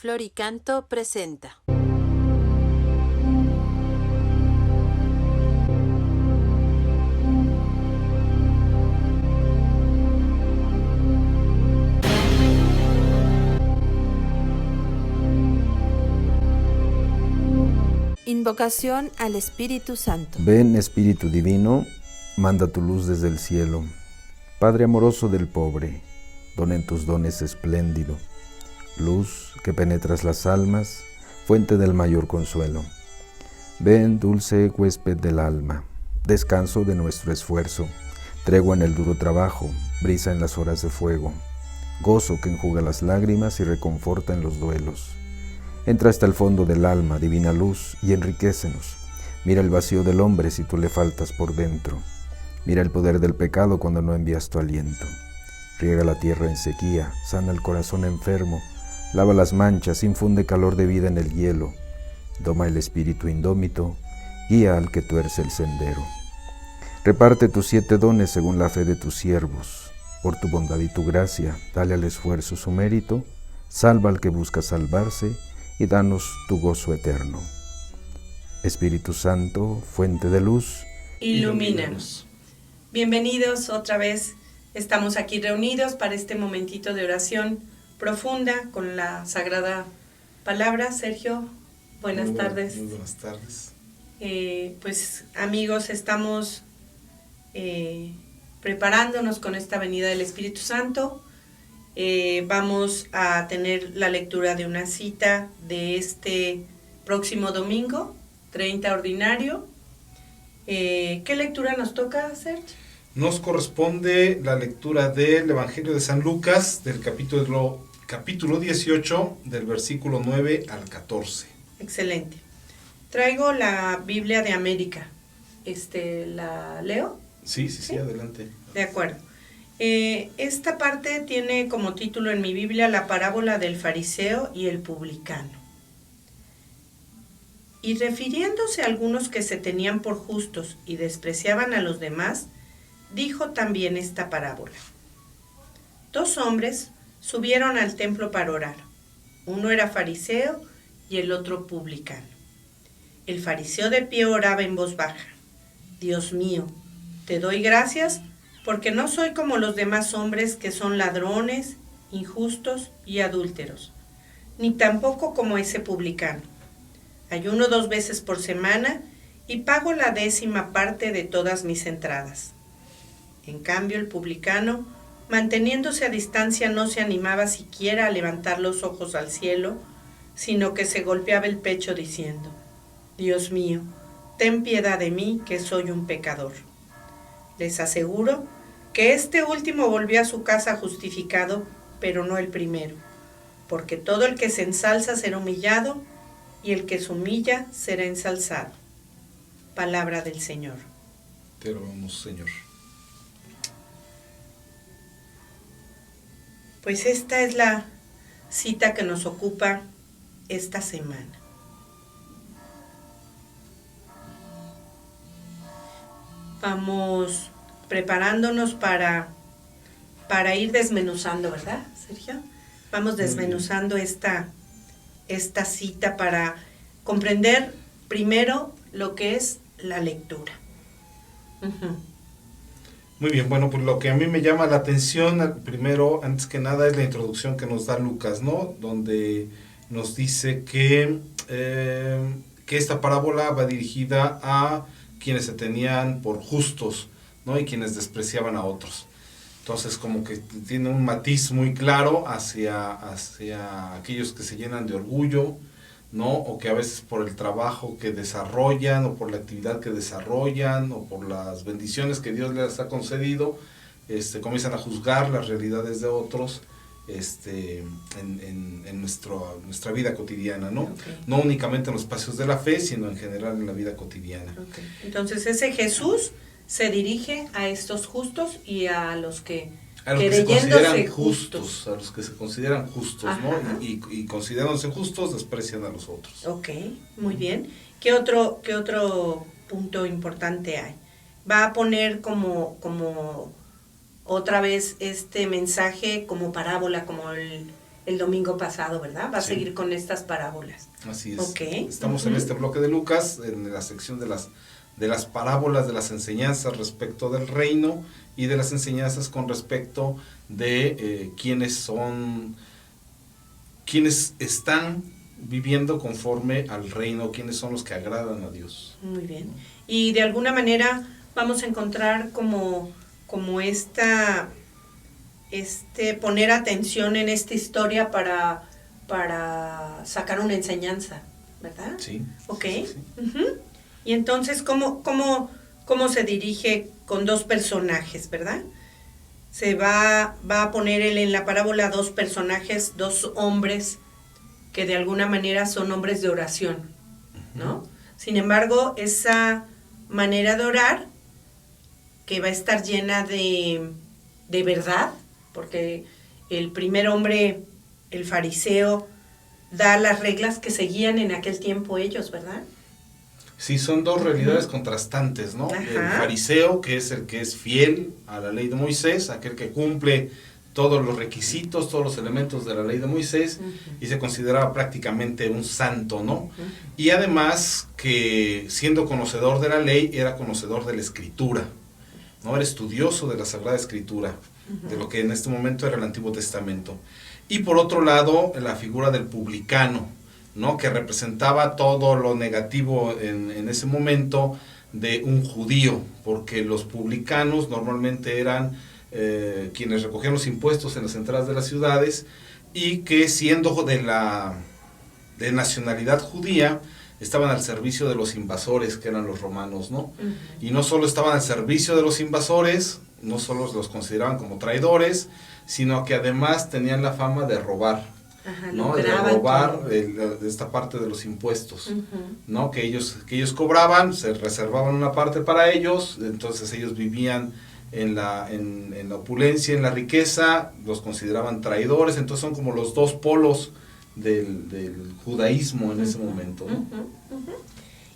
Floricanto presenta. Invocación al Espíritu Santo. Ven, Espíritu Divino, manda tu luz desde el cielo. Padre amoroso del pobre, dona en tus dones espléndido. Luz que penetras las almas, fuente del mayor consuelo. Ven, dulce huésped del alma, descanso de nuestro esfuerzo, tregua en el duro trabajo, brisa en las horas de fuego, gozo que enjuga las lágrimas y reconforta en los duelos. Entra hasta el fondo del alma, divina luz, y enriquécenos. Mira el vacío del hombre si tú le faltas por dentro. Mira el poder del pecado cuando no envías tu aliento. Riega la tierra en sequía, sana el corazón enfermo, lava las manchas, infunde calor de vida en el hielo. Doma el espíritu indómito, guía al que tuerce el sendero. Reparte tus 7 dones según la fe de tus siervos. Por tu bondad y tu gracia, dale al esfuerzo su mérito, salva al que busca salvarse, y danos tu gozo eterno. Espíritu Santo, fuente de luz, ilumínanos. Bienvenidos otra vez, estamos aquí reunidos para este momentito de oración profunda con la Sagrada Palabra. Sergio, buenas tardes. Muy buenas tardes. Pues amigos, estamos preparándonos con esta venida del Espíritu Santo. Vamos a tener la lectura de una cita de este próximo domingo, 30 ordinario. ¿Qué lectura nos toca, Sergio? Nos corresponde la lectura del Evangelio de San Lucas, del capítulo 18, del versículo 9 al 14. Excelente. Traigo la Biblia de América. ¿La leo? Sí, adelante. De acuerdo. Esta parte tiene como título en mi Biblia la parábola del fariseo y el publicano. Y refiriéndose a algunos que se tenían por justos y despreciaban a los demás, dijo también esta parábola. 2 hombres subieron al templo para orar. Uno era fariseo y el otro publicano. El fariseo de pie oraba en voz baja. Dios mío, te doy gracias porque no soy como los demás hombres que son ladrones, injustos y adúlteros, ni tampoco como ese publicano. Ayuno 2 veces por semana y pago la 10ª parte de todas mis entradas. En cambio, el publicano, manteniéndose a distancia, no se animaba siquiera a levantar los ojos al cielo, sino que se golpeaba el pecho diciendo, Dios mío, ten piedad de mí, que soy un pecador. Les aseguro que este último volvió a su casa justificado, pero no el primero, porque todo el que se ensalza será humillado, y el que se humilla será ensalzado. Palabra del Señor. Te alabamos, Señor. Pues esta es la cita que nos ocupa esta semana. Vamos preparándonos para ir desmenuzando, ¿verdad, Sergio? Vamos desmenuzando esta cita para comprender primero lo que es la lectura. Uh-huh. Muy bien, bueno, pues lo que a mí me llama la atención, primero, antes que nada, es la introducción que nos da Lucas, ¿no? Donde nos dice que esta parábola va dirigida a quienes se tenían por justos, ¿no? Y quienes despreciaban a otros. Entonces, como que tiene un matiz muy claro hacia aquellos que se llenan de orgullo, ¿no? O que a veces por el trabajo que desarrollan, o por la actividad que desarrollan, o por las bendiciones que Dios les ha concedido, comienzan a juzgar las realidades de otros en nuestra vida cotidiana, ¿no? Okay. No únicamente en los espacios de la fe, sino en general en la vida cotidiana. Okay. Entonces, ese Jesús se dirige a estos justos y a los que se consideran justos, a los que se consideran justos, ajá, ¿no? Y considerándose justos, desprecian a los otros. Ok, muy bien. ¿Qué otro punto importante hay? Va a poner como otra vez este mensaje como parábola, como el domingo pasado, ¿verdad? Va a Sí. seguir con estas parábolas. Así es. Ok. Estamos en este bloque de Lucas, en la sección de las parábolas, de las enseñanzas respecto del reino y de las enseñanzas con respecto de quienes están viviendo conforme al reino, quienes son los que agradan a Dios. Muy bien. Y de alguna manera vamos a encontrar como poner atención en esta historia para sacar una enseñanza, ¿verdad? Sí. Ok. Sí, sí. Ujú. Y entonces, ¿cómo se dirige con dos personajes, verdad? Se va a poner él en la parábola dos personajes, dos hombres que de alguna manera son hombres de oración, ¿no? Sin embargo, esa manera de orar, que va a estar llena de verdad, porque el primer hombre, el fariseo, da las reglas que seguían en aquel tiempo ellos, ¿verdad? Sí, son dos realidades contrastantes, ¿no? Ajá. El fariseo, que es el que es fiel a la ley de Moisés, aquel que cumple todos los requisitos, todos los elementos de la ley de Moisés, y se consideraba prácticamente un santo, ¿no? Y además que, siendo conocedor de la ley, era conocedor de la Escritura, ¿no? Era estudioso de la Sagrada Escritura, de lo que en este momento era el Antiguo Testamento. Y por otro lado, la figura del publicano, ¿no? Que representaba todo lo negativo en ese momento de un judío, porque los publicanos normalmente eran quienes recogían los impuestos en las entradas de las ciudades, y que siendo de nacionalidad judía, estaban al servicio de los invasores, que eran los romanos, ¿no? Y no solo estaban al servicio de los invasores, no solo los consideraban como traidores, sino que además tenían la fama de robar. Ajá, ¿no? De robar esta parte de los impuestos, ¿no? Que ellos cobraban, se reservaban una parte para ellos, entonces ellos vivían en la opulencia, en la riqueza, los consideraban traidores, entonces son como los dos polos del judaísmo en ese momento, ¿no?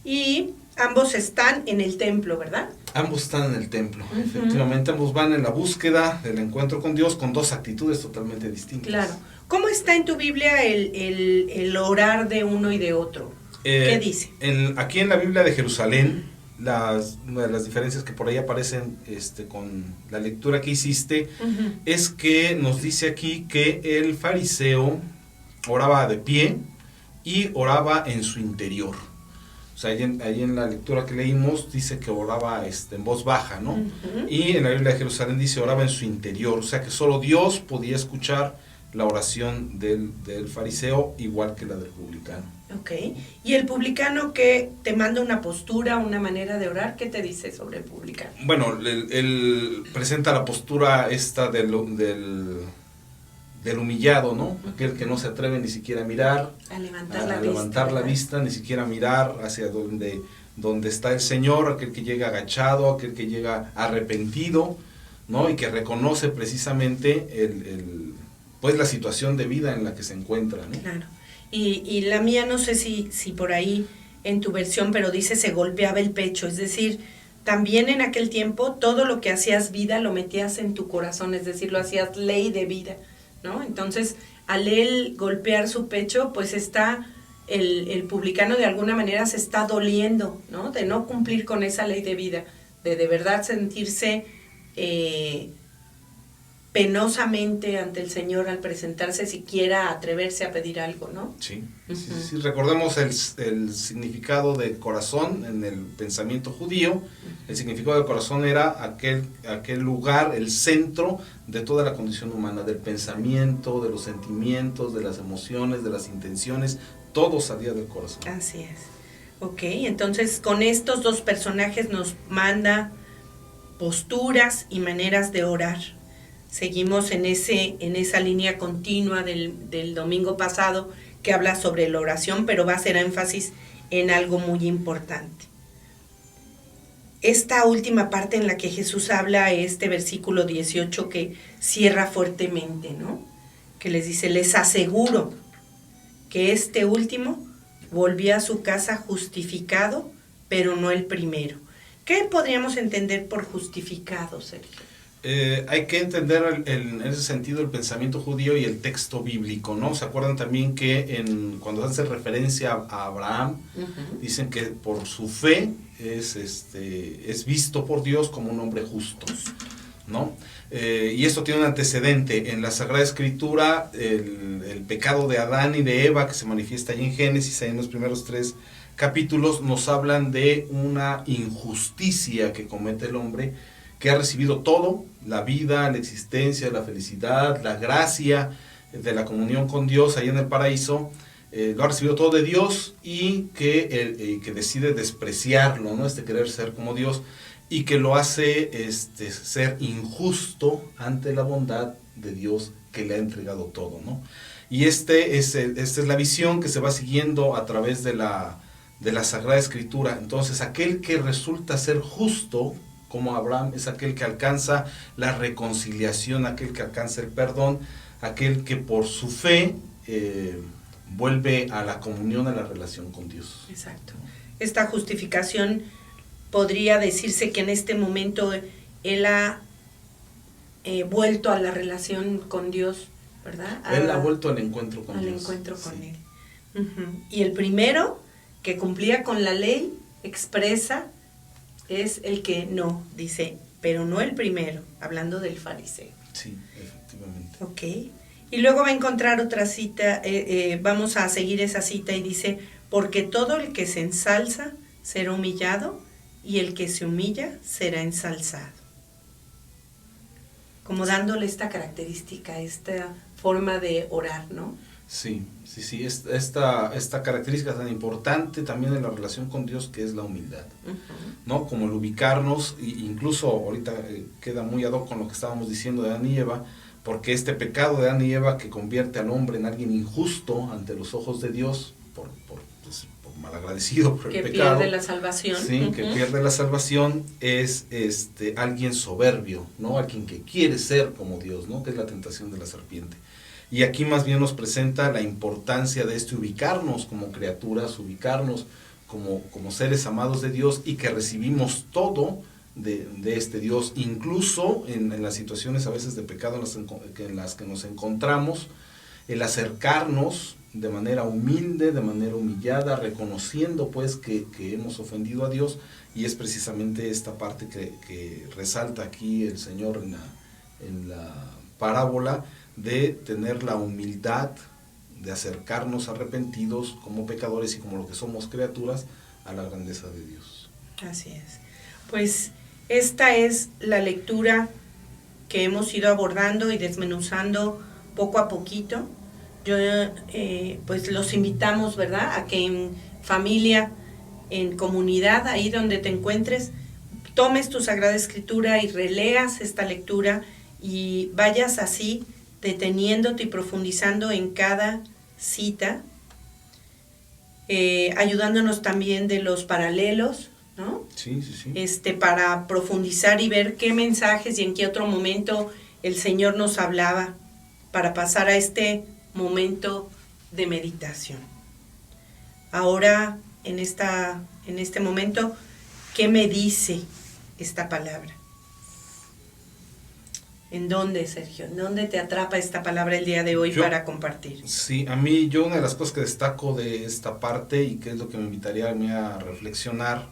Y ambos están en el templo, ¿verdad? Ambos están en el templo, efectivamente, ambos van en la búsqueda del encuentro con Dios con dos actitudes totalmente distintas. Claro. ¿Cómo está en tu Biblia el orar de uno y de otro? ¿Qué dice? Aquí en la Biblia de Jerusalén, una de las diferencias que por ahí aparecen con la lectura que hiciste, es que nos dice aquí que el fariseo oraba de pie y oraba en su interior. O sea, ahí en la lectura que leímos dice que oraba en voz baja, ¿no? Y en la Biblia de Jerusalén dice oraba en su interior, o sea que solo Dios podía escuchar la oración del fariseo igual que la del publicano. Ok. ¿Y el publicano que te manda una postura, una manera de orar? ¿Qué te dice sobre el publicano? Bueno, él presenta la postura esta del humillado, ¿no? Aquel que no se atreve ni siquiera a mirar, A levantar la vista, ni siquiera a mirar hacia donde está el Señor, aquel que llega agachado, aquel que llega arrepentido, ¿no? Y que reconoce precisamente pues la situación de vida en la que se encuentra, ¿no? Claro. Y la mía, no sé si por ahí en tu versión, pero dice se golpeaba el pecho, es decir, también en aquel tiempo todo lo que hacías vida lo metías en tu corazón, es decir, lo hacías ley de vida, ¿no? Entonces, al él golpear su pecho, pues está el publicano de alguna manera se está doliendo, ¿no? De no cumplir con esa ley de vida, de verdad sentirse penosamente ante el Señor al presentarse, siquiera atreverse a pedir algo, ¿no? Sí, sí. Recordemos el significado del corazón en el pensamiento judío. El significado del corazón era aquel lugar, el centro de toda la condición humana, del pensamiento, de los sentimientos, de las emociones, de las intenciones, todo salía del corazón. Así es. Ok, entonces con estos dos personajes nos manda posturas y maneras de orar. Seguimos en esa línea continua del domingo pasado que habla sobre la oración, pero va a hacer énfasis en algo muy importante. Esta última parte en la que Jesús habla, versículo 18 que cierra fuertemente, ¿no? Que les dice, les aseguro que este último volvió a su casa justificado, pero no el primero. ¿Qué podríamos entender por justificado, Sergio? Hay que entender en ese sentido el pensamiento judío y el texto bíblico, ¿no? ¿Se acuerdan también que cuando hace referencia a Abraham, dicen que por su fe es visto por Dios como un hombre justo, ¿no? Y esto tiene un antecedente en la Sagrada Escritura, el pecado de Adán y de Eva que se manifiesta ahí en Génesis, ahí en los primeros 3 capítulos, nos hablan de una injusticia que comete el hombre, que ha recibido todo, la vida, la existencia, la felicidad, la gracia de la comunión con Dios ahí en el paraíso, lo ha recibido todo de Dios y que decide despreciarlo, ¿no? Querer ser como Dios, y que lo hace ser injusto ante la bondad de Dios que le ha entregado todo, ¿no? Y esta es la visión que se va siguiendo a través de la Sagrada Escritura. Entonces, aquel que resulta ser justo, como Abraham, es aquel que alcanza la reconciliación, aquel que alcanza el perdón, aquel que por su fe vuelve a la comunión, a la relación con Dios. Exacto. Esta justificación podría decirse que en este momento él ha vuelto a la relación con Dios, ¿verdad? Él ha vuelto al encuentro con Dios. Al encuentro con Él. Y el primero que cumplía con la ley expresa es el que no, dice, pero no el primero, hablando del fariseo. Sí, efectivamente. Ok. Y luego va a encontrar otra cita, vamos a seguir esa cita y dice, porque todo el que se ensalza será humillado y el que se humilla será ensalzado. Como dándole esta característica, esta forma de orar, ¿no? Sí. Esta característica tan importante también en la relación con Dios, que es la humildad, ¿no? Como el ubicarnos, incluso ahorita queda muy ad hoc con lo que estábamos diciendo de Adán y Eva, porque este pecado de Adán y Eva que convierte al hombre en alguien injusto ante los ojos de Dios, por malagradecido por el pecado, que pierde la salvación. Sí, que pierde la salvación, es alguien soberbio, ¿no? Alguien que quiere ser como Dios, ¿no? Que es la tentación de la serpiente. Y aquí más bien nos presenta la importancia de ubicarnos como criaturas, ubicarnos como seres amados de Dios y que recibimos todo de este Dios, incluso en las situaciones a veces de pecado en las que nos encontramos, el acercarnos de manera humilde, de manera humillada, reconociendo pues que hemos ofendido a Dios, y es precisamente esta parte que resalta aquí el Señor en la parábola, de tener la humildad de acercarnos arrepentidos como pecadores y como lo que somos criaturas a la grandeza de Dios. Así es. Pues esta es la lectura que hemos ido abordando y desmenuzando poco a poquito. Yo pues los invitamos, ¿verdad?, a que en familia, en comunidad, ahí donde te encuentres, tomes tu Sagrada Escritura y releas esta lectura y vayas así deteniéndote y profundizando en cada cita, ayudándonos también de los paralelos, ¿no? Sí. Para profundizar y ver qué mensajes y en qué otro momento el Señor nos hablaba para pasar a este momento de meditación. Ahora, en este momento, ¿qué me dice esta palabra? ¿En dónde, Sergio? ¿En dónde te atrapa esta palabra el día de hoy para compartir? Sí, yo una de las cosas que destaco de esta parte y que es lo que me invitaría a mí a reflexionar,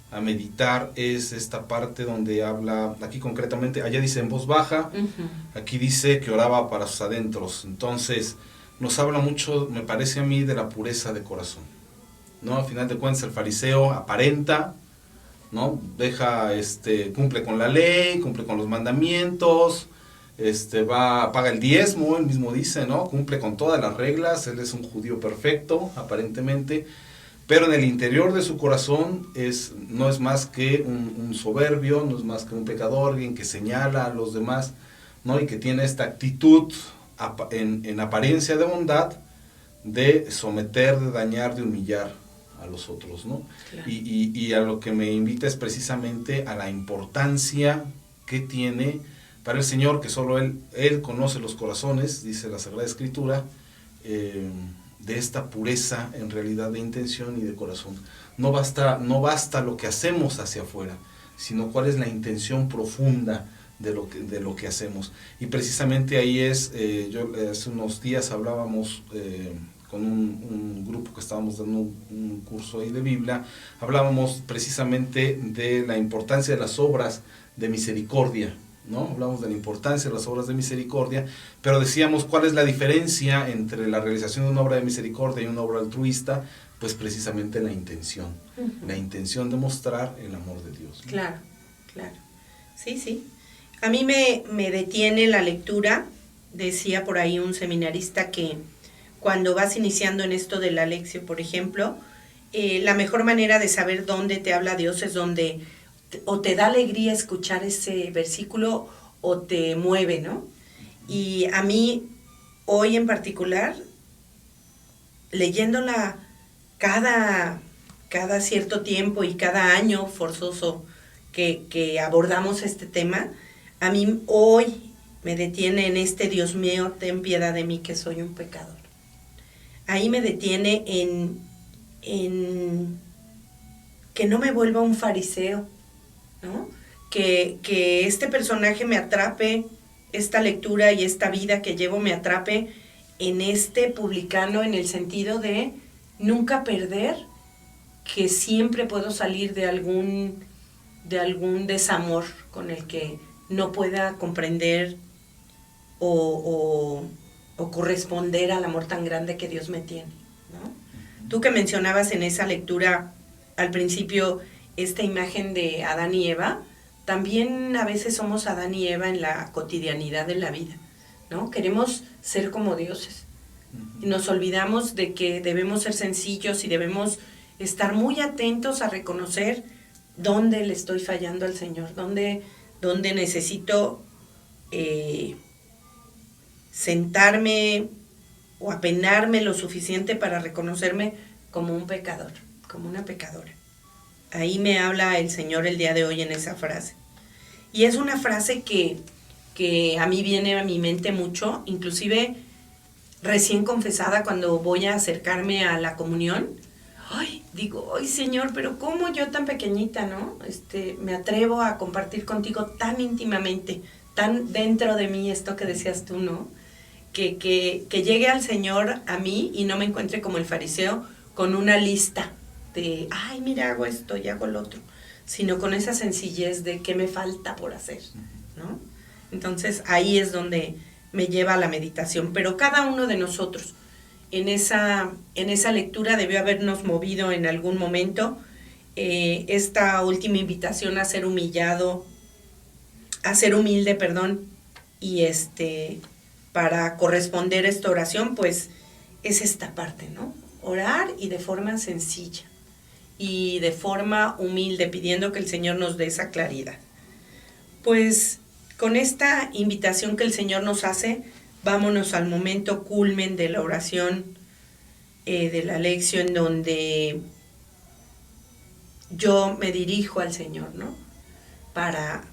a meditar, es esta parte donde habla, aquí concretamente, allá dice en voz baja, aquí dice que oraba para sus adentros. Entonces nos habla mucho, me parece a mí, de la pureza de corazón, ¿no? Al final de cuentas el fariseo aparenta, ¿no? Cumple con la ley, cumple con los mandamientos, paga el diezmo, él mismo dice, ¿no? Cumple con todas las reglas, él es un judío perfecto, aparentemente, pero en el interior de su corazón no es más que un soberbio, no es más que un pecador, alguien que señala a los demás, ¿no? Y que tiene esta actitud en apariencia de bondad, de someter, de dañar, de humillar a los otros, ¿no? Claro. Y a lo que me invita es precisamente a la importancia que tiene para el Señor, que solo Él conoce los corazones, dice la Sagrada Escritura, de esta pureza en realidad de intención y de corazón. No basta lo que hacemos hacia afuera, sino cuál es la intención profunda de lo que hacemos. Y precisamente ahí es, yo hace unos días hablábamos con un grupo que estábamos dando un curso ahí de Biblia, hablábamos precisamente de la importancia de las obras de misericordia, ¿no? Hablamos de la importancia de las obras de misericordia, pero decíamos cuál es la diferencia entre la realización de una obra de misericordia y una obra altruista, pues precisamente la intención, la intención de mostrar el amor de Dios, ¿no? Claro, claro. Sí, sí. A mí me detiene la lectura, decía por ahí un seminarista que cuando vas iniciando en esto de la lección, por ejemplo, la mejor manera de saber dónde te habla Dios es donde o te da alegría escuchar ese versículo o te mueve, ¿no? Y a mí, hoy en particular, leyéndola cada cierto tiempo y cada año forzoso que abordamos este tema, a mí hoy me detiene en este Dios mío, ten piedad de mí que soy un pecador. Ahí me detiene en que no me vuelva un fariseo, ¿no? Que este personaje me atrape, esta lectura y esta vida que llevo me atrape en este publicano, en el sentido de nunca perder, que siempre puedo salir de algún desamor con el que no pueda comprender o corresponder al amor tan grande que Dios me tiene, ¿no? Tú que mencionabas en esa lectura al principio esta imagen de Adán y Eva, también a veces somos Adán y Eva en la cotidianidad de la vida, ¿no? Queremos ser como dioses y nos olvidamos de que debemos ser sencillos y debemos estar muy atentos a reconocer dónde le estoy fallando al Señor, dónde necesito sentarme o apenarme lo suficiente para reconocerme como un pecador, como una pecadora. Ahí me habla el Señor el día de hoy en esa frase. Y es una frase que a mí viene a mi mente mucho, inclusive recién confesada cuando voy a acercarme a la comunión. Ay, digo, ay Señor, pero ¿cómo yo tan pequeñita, no? Me atrevo a compartir contigo tan íntimamente, tan dentro de mí esto que decías tú, ¿no? Que llegue al Señor a mí y no me encuentre como el fariseo con una lista de, ay, mira, hago esto y hago lo otro, sino con esa sencillez de qué me falta por hacer, ¿no? Entonces ahí es donde me lleva a la meditación, pero cada uno de nosotros en esa lectura debió habernos movido en algún momento esta última invitación a ser humillado, a ser humilde, y para corresponder a esta oración, pues es esta parte, ¿no? Orar y de forma sencilla y de forma humilde, pidiendo que el Señor nos dé esa claridad. Pues con esta invitación que el Señor nos hace, vámonos al momento culmen de la oración de la lección, en donde yo me dirijo al Señor, ¿no? Para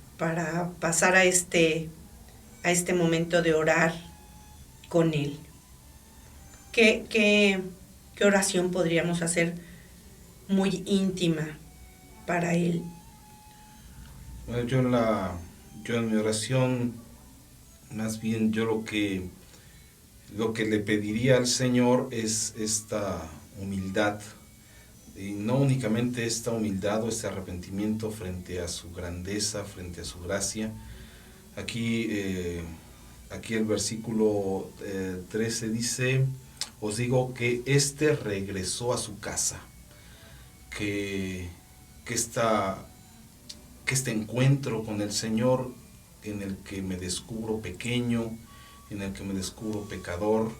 pasar a este momento de orar con Él. ¿Qué oración podríamos hacer muy íntima para Él? Bueno, yo en mi oración, más bien yo lo que le pediría al Señor es esta humildad, y no únicamente esta humildad o este arrepentimiento frente a su grandeza, frente a su gracia. Aquí el versículo 13 dice, os digo que regresó a su casa, que este encuentro con el Señor, en el que me descubro pequeño, en el que me descubro pecador,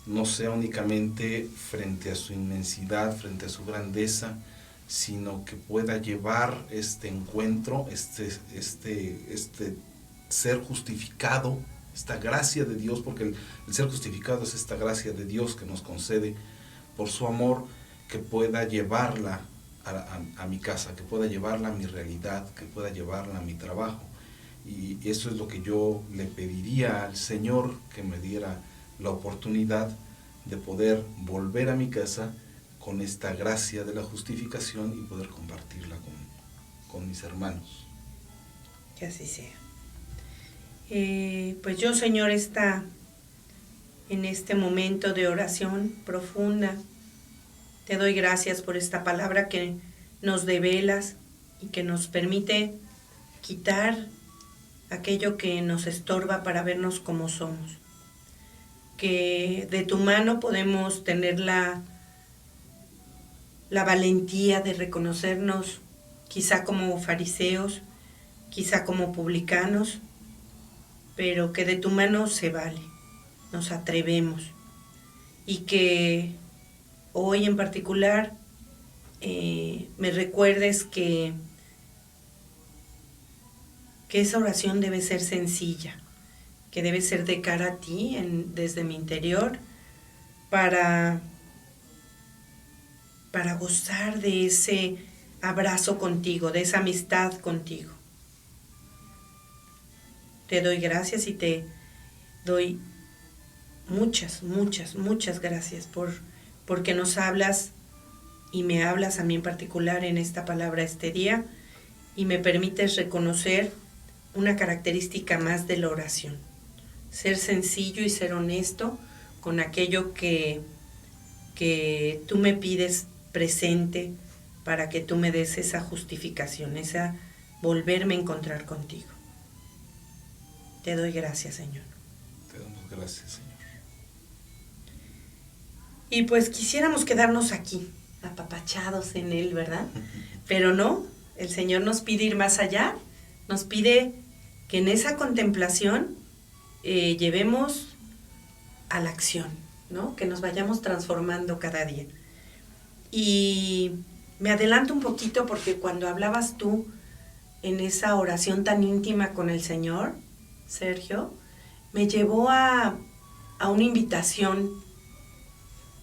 no sea únicamente frente a su inmensidad, frente a su grandeza, sino que pueda llevar este encuentro, este ser justificado, esta gracia de Dios, porque el ser justificado es esta gracia de Dios que nos concede por su amor, que pueda llevarla a mi casa, que pueda llevarla a mi realidad, que pueda llevarla a mi trabajo. Y eso es lo que yo le pediría al Señor, que me diera la oportunidad de poder volver a mi casa con esta gracia de la justificación y poder compartirla con mis hermanos. Que así sea. Pues yo, Señor, en este momento de oración profunda, te doy gracias por esta palabra que nos develas y que nos permite quitar aquello que nos estorba para vernos como somos. Que de tu mano podemos tener la valentía de reconocernos quizá como fariseos, quizá como publicanos, pero que de tu mano se vale, nos atrevemos. Y que hoy en particular me recuerdes que esa oración debe ser sencilla, que debe ser de cara a ti, desde mi interior, para gozar de ese abrazo contigo, de esa amistad contigo. Te doy gracias y te doy muchas, muchas, muchas gracias porque nos hablas y me hablas a mí en particular en esta palabra este día y me permites reconocer una característica más de la oración. Ser sencillo y ser honesto con aquello que tú me pides presente para que tú me des esa justificación, esa volverme a encontrar contigo. Te doy gracias, Señor. Te damos gracias, Señor. Y pues quisiéramos quedarnos aquí, apapachados en Él, ¿verdad? Pero no, el Señor nos pide ir más allá, nos pide que en esa contemplación llevemos a la acción, ¿no? Que nos vayamos transformando cada día. Y me adelanto un poquito porque cuando hablabas tú en esa oración tan íntima con el Señor, Sergio, me llevó a una invitación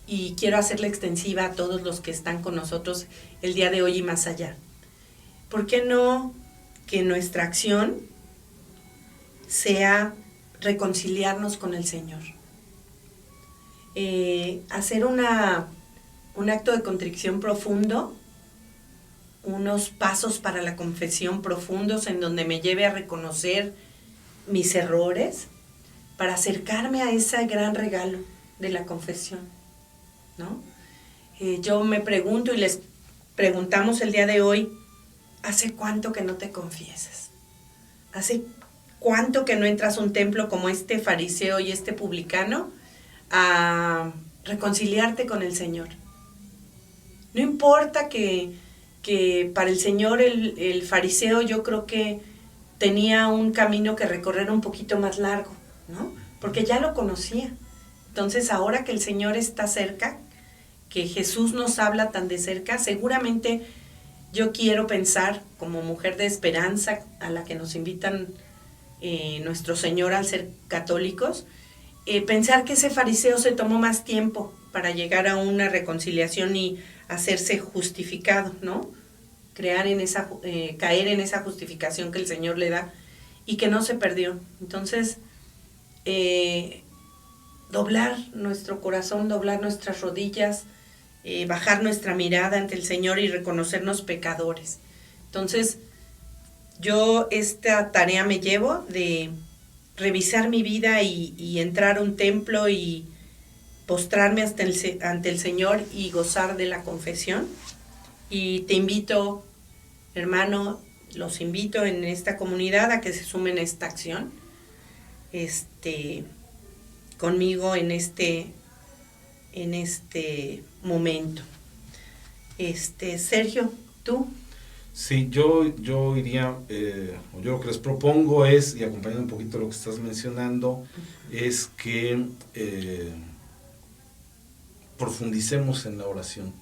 y quiero hacerla extensiva a todos los que están con nosotros el día de hoy y más allá. ¿Por qué no que nuestra acción sea reconciliarnos con el Señor? Hacer un acto de contrición profundo, unos pasos para la confesión profundos en donde me lleve a reconocer mis errores para acercarme a ese gran regalo de la confesión, ¿no? Yo me pregunto y les preguntamos el día de hoy, ¿hace cuánto que no te confiesas? ¿Hace cuánto que no entras a un templo como este fariseo y este publicano a reconciliarte con el Señor? No importa que para el Señor el fariseo yo creo que tenía un camino que recorrer un poquito más largo, ¿no? Porque ya lo conocía. Entonces ahora que el Señor está cerca, que Jesús nos habla tan de cerca, seguramente yo quiero pensar como mujer de esperanza a la que nos invitan nuestro Señor al ser católicos, pensar que ese fariseo se tomó más tiempo para llegar a una reconciliación y hacerse justificado, ¿no? Caer en esa justificación que el Señor le da y que no se perdió. Entonces, doblar nuestro corazón, doblar nuestras rodillas, bajar nuestra mirada ante el Señor y reconocernos pecadores. Entonces, yo esta tarea me llevo de revisar mi vida y entrar a un templo y postrarme ante el Señor y gozar de la confesión. Y te invito, hermano, los invito en esta comunidad a que se sumen a esta acción, conmigo en este momento. Sergio, ¿tú? Sí, yo iría, yo lo que les propongo es, y acompañando un poquito lo que estás mencionando, es que profundicemos en la oración,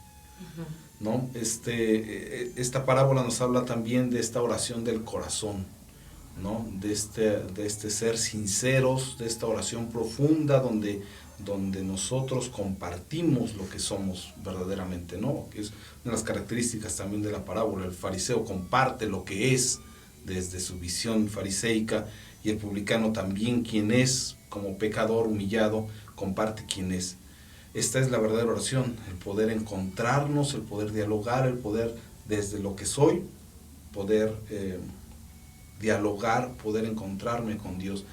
¿no? Esta parábola nos habla también de esta oración del corazón, ¿no? De este ser sinceros, de esta oración profunda donde nosotros compartimos lo que somos verdaderamente, ¿no? Que es una de las características también de la parábola. El fariseo comparte lo que es desde su visión fariseica, y el publicano también, quien es como pecador humillado, comparte quién es. Esta es la verdadera oración, el poder encontrarnos, el poder dialogar, el poder desde lo que soy, poder dialogar, poder encontrarme con Dios.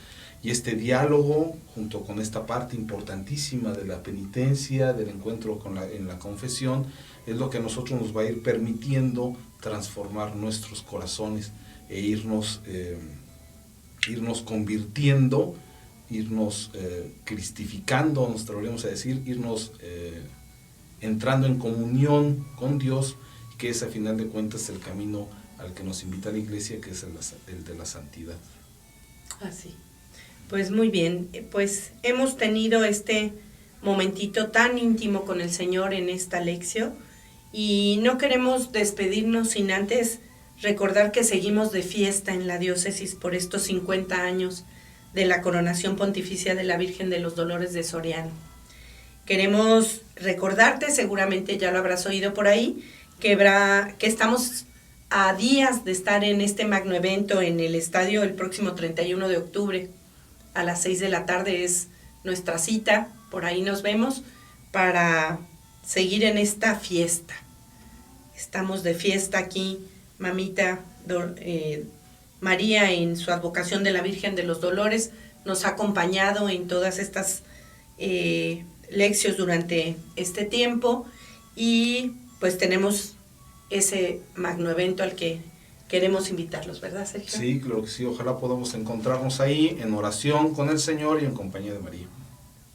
Y este diálogo, junto con esta parte importantísima de la penitencia, del encuentro en la confesión, es lo que a nosotros nos va a ir permitiendo transformar nuestros corazones e irnos convirtiendo, irnos cristificando, nos atreveríamos a decir, irnos entrando en comunión con Dios, que es a final de cuentas el camino al que nos invita la Iglesia, que es el de la santidad. Así. Pues muy bien, pues hemos tenido este momentito tan íntimo con el Señor en esta lección y no queremos despedirnos sin antes recordar que seguimos de fiesta en la diócesis por estos 50 años de la coronación pontificia de la Virgen de los Dolores de Soriano. Queremos recordarte, seguramente ya lo habrás oído por ahí, que estamos a días de estar en este magno evento en el estadio el próximo 31 de octubre. A las 6 de la tarde es nuestra cita, por ahí nos vemos para seguir en esta fiesta. Estamos de fiesta aquí, mamita María en su advocación de la Virgen de los Dolores nos ha acompañado en todas estas lecciones durante este tiempo y pues tenemos ese magno evento al que queremos invitarlos, ¿verdad, Sergio? Sí, claro que sí, ojalá podamos encontrarnos ahí en oración con el Señor y en compañía de María.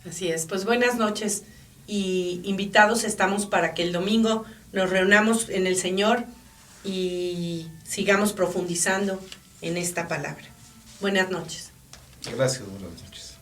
Así es, pues buenas noches y invitados estamos para que el domingo nos reunamos en el Señor y sigamos profundizando en esta palabra. Buenas noches. Gracias, buenas noches.